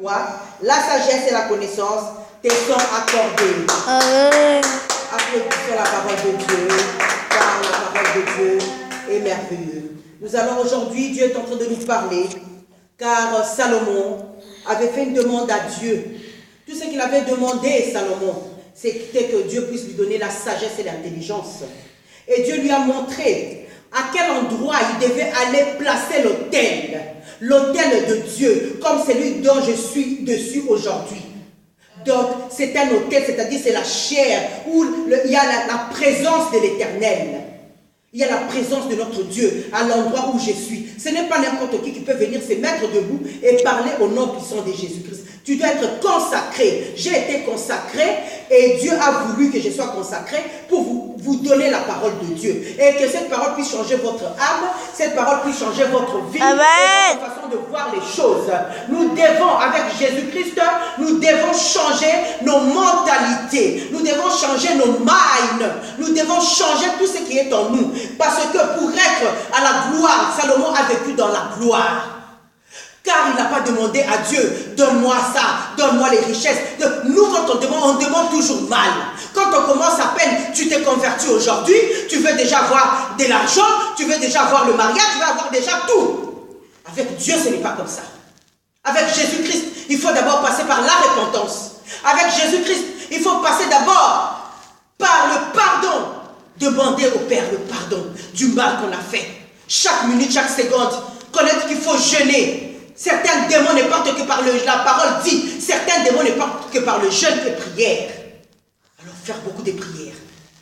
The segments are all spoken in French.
La sagesse et la connaissance te sont accordées. Amen. Applaudissons la parole de Dieu, car la parole de Dieu est merveilleuse. Nous allons aujourd'hui, Dieu est en train de nous parler, car Salomon avait fait une demande à Dieu. Tout ce qu'il avait demandé, Salomon, c'était que Dieu puisse lui donner la sagesse et l'intelligence. Et Dieu lui a montré à quel endroit il devait aller placer l'autel. L'autel de Dieu, comme celui dont je suis dessus aujourd'hui. Donc, c'est un autel, c'est-à-dire c'est la chair où il y a la présence de l'Éternel. Il y a la présence de notre Dieu à l'endroit où je suis. Ce n'est pas n'importe qui peut venir se mettre debout et parler au nom puissant de Jésus-Christ. Tu dois être consacré. J'ai été consacré et Dieu a voulu que je sois consacré pour vous donner la parole de Dieu. Et que cette parole puisse changer votre âme, cette parole puisse changer votre vie, Amen. et votre façon de voir les choses. Nous devons, avec Jésus-Christ, nous devons changer nos mentalités. Nous devons changer nos minds. Nous devons changer tout ce qui est en nous. Parce que pour être à la gloire, Salomon a vécu dans la gloire. Car il n'a pas demandé à Dieu, donne-moi ça, donne-moi les richesses. Nous, quand on demande toujours mal. Quand on commence à peine, tu t'es converti aujourd'hui, tu veux déjà avoir de l'argent, tu veux déjà avoir le mariage, tu veux avoir déjà tout. Avec Dieu, ce n'est pas comme ça. Avec Jésus-Christ, il faut d'abord passer par la repentance. Avec Jésus-Christ, il faut passer d'abord par le pardon. Demander au Père le pardon du mal qu'on a fait. Chaque minute, chaque seconde, connaître qu'il faut jeûner. Certains démons ne partent que par la parole dit. Certains démons ne partent que par le jeûne et prière. Alors faire beaucoup de prières.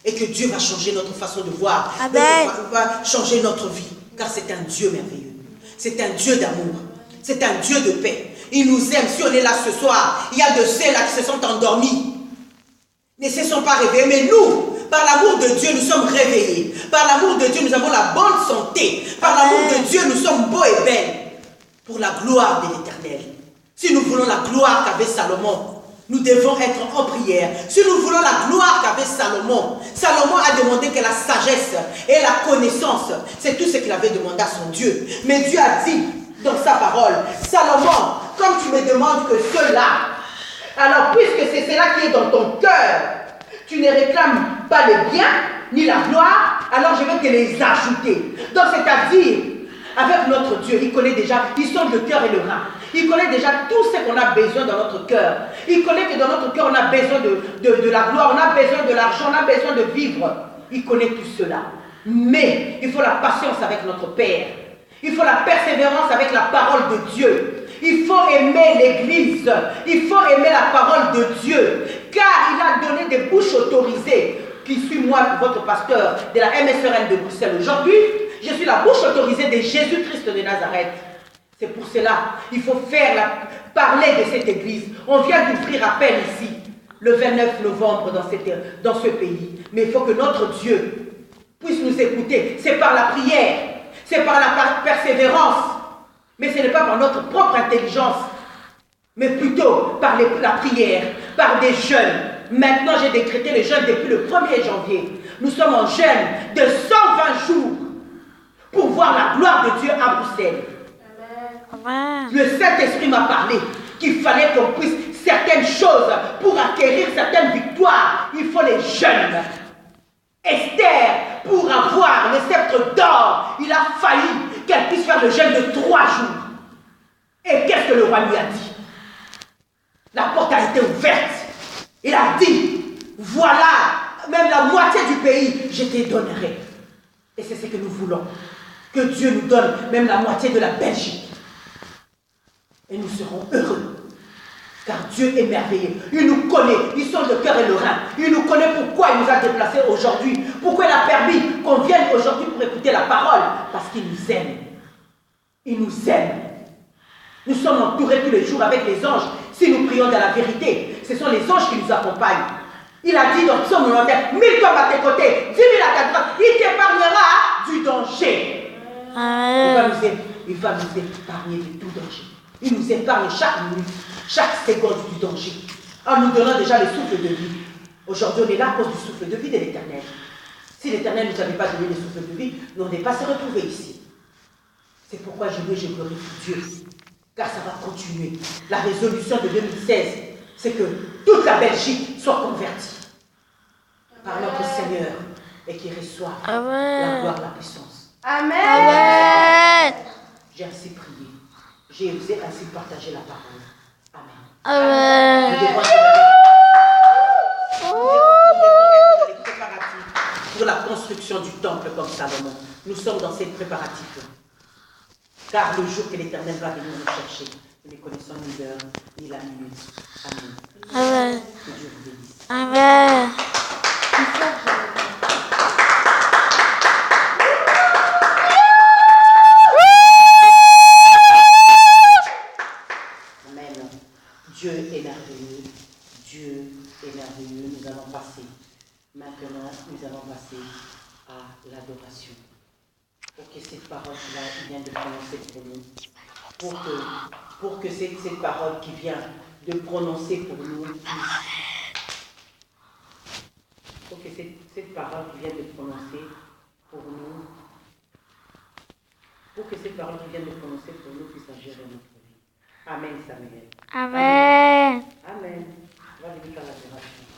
Et que Dieu va changer notre façon de voir. Amen. Va changer notre vie. Car c'est un Dieu merveilleux. C'est un Dieu d'amour. C'est un Dieu de paix. Il nous aime. Si on est là ce soir, il y a de ceux-là qui se sont endormis. Ne se sont pas réveillés. Mais nous, par l'amour de Dieu, nous sommes réveillés. Par l'amour de Dieu, nous avons la bonne santé. Par l'amour de Dieu, nous sommes beaux et belles. Pour la gloire de l'Éternel. Si nous voulons la gloire qu'avait Salomon, nous devons être en prière. Si nous voulons la gloire qu'avait Salomon, Salomon a demandé que la sagesse et la connaissance, c'est tout ce qu'il avait demandé à son Dieu. Mais Dieu a dit dans sa parole, Salomon, comme tu me demandes que cela, alors puisque c'est cela qui est dans ton cœur, tu ne réclames pas le bien ni la gloire, alors je vais te les ajouter. Donc c'est-à-dire, avec notre Dieu, il connaît déjà, il sonde le cœur et le rein. Il connaît déjà tout ce qu'on a besoin dans notre cœur. Il connaît que dans notre cœur, on a besoin de la gloire, on a besoin de l'argent, on a besoin de vivre. Il connaît tout cela. Mais il faut la patience avec notre Père. Il faut la persévérance avec la parole de Dieu. Il faut aimer l'Église. Il faut aimer la parole de Dieu. Car il a donné des bouches autorisées. Qui suis moi, votre pasteur de la MSRN de Bruxelles aujourd'hui. Je suis la bouche autorisée de Jésus-Christ de Nazareth. C'est pour cela qu'il faut parler de cette église. On vient d'ouvrir à peine ici, le 29 novembre dans ce pays. Mais il faut que notre Dieu puisse nous écouter. C'est par la prière, c'est par la persévérance. Mais ce n'est pas par notre propre intelligence, mais plutôt par la prière, par des jeûnes. Maintenant, j'ai décrété le jeûne depuis le 1er janvier. Nous sommes en jeûne de 120 jours. Pour voir la gloire de Dieu à Bruxelles. Amen. Le Saint-Esprit m'a parlé qu'il fallait qu'on puisse certaines choses pour acquérir certaines victoires. Il faut les jeûnes. Esther, pour avoir le sceptre d'or, il a fallu qu'elle puisse faire le jeûne de 3 jours. Et qu'est-ce que le roi lui a dit? La porte a été ouverte. Il a dit, voilà, même la moitié du pays, je te donnerai. Et c'est ce que nous voulons. Que Dieu nous donne même la moitié de la Belgique. Et nous serons heureux. Car Dieu est merveilleux. Il nous connaît. Il sonde le cœur et le rein. Il nous connaît pourquoi il nous a déplacés aujourd'hui. Pourquoi il a permis qu'on vienne aujourd'hui pour écouter la parole. Parce qu'il nous aime. Il nous aime. Nous sommes entourés tous les jours avec les anges. Si nous prions dans la vérité, ce sont les anges qui nous accompagnent. Il a dit dans Psaume 97, 1000 comme à tes côtés, 10 000 à ta droite. Il t'épargnera du danger. Il va nous épargner de tout danger. Il nous épargne chaque minute, chaque seconde du danger. En nous donnant déjà le souffle de vie. Aujourd'hui, on est là à cause du souffle de vie de l'Éternel. Si l'Éternel ne nous avait pas donné le souffle de vie, nous n'aurions pas se retrouver ici. C'est pourquoi je glorifie Dieu. car ça va continuer. La résolution de 2016, c'est que toute la Belgique soit convertie par notre Seigneur et qu'il reçoive la gloire, la puissance. Amen. J'ai ainsi prié. J'ai ainsi partagé la parole. Amen. Amen. Nous devons être dans les préparatifs pour la construction du temple comme Salomon. Nous sommes dans ces préparatifs-là. Car le jour que l'Éternel va venir nous chercher, nous ne connaissons ni l'heure ni la minute. Amen. Amen. Que Dieu vous bénisse. Amen. Amen. Dieu est merveilleux. Dieu est merveilleux. Nous allons passer. Maintenant, nous allons passer à l'adoration. Pour que cette parole-là vienne de prononcer pour nous. Pour que cette parole qui vient de prononcer pour nous pour que cette parole qui vient de prononcer pour nous, pour que cette parole qui vient de prononcer pour nous puisse agir dans notre vie. Amen, Samuel. Amen. Amen. Va venir faire l'adoration.